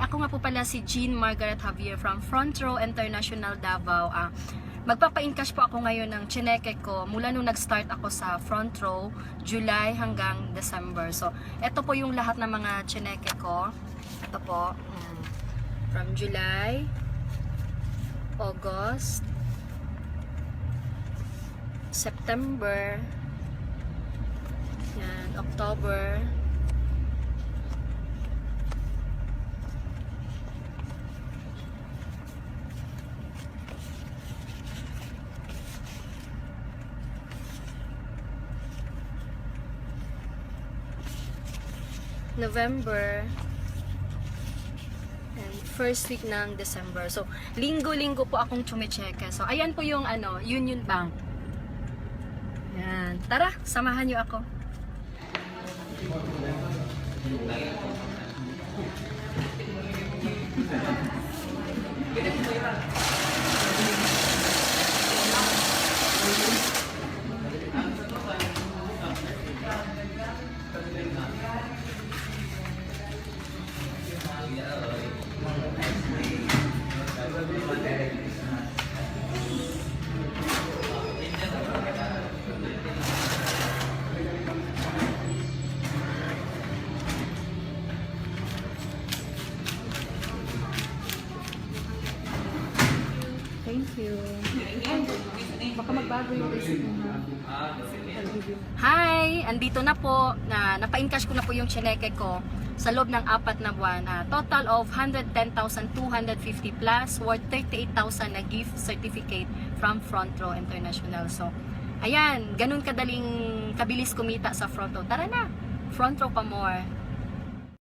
ako nga po pala si Jean Margaret Javier from Front Row International Davao. Magpapa-encash po ako ngayon ng chineke ko mula nung nag-start ako sa Front Row, July hanggang December. So, ito po yung lahat ng mga chineke ko. Ito po, from July, August, September, yan, October, November, and first week ng December. So, linggo-linggo po akong chumicheke. So, ayan po yung Union Bank. Yan. Tara, samahan niyo ako. Thank you. Baka magbago yung isip mo. Hi! Andito na po. Napa-encash ko na po yung chineke ko sa loob ng 4 na buwan. Total of 110,250 plus worth 38,000 na gift certificate from Front Row International. So, ayan. Ganun kabilis kumita sa Front Row. Tara na! Front Row pa more.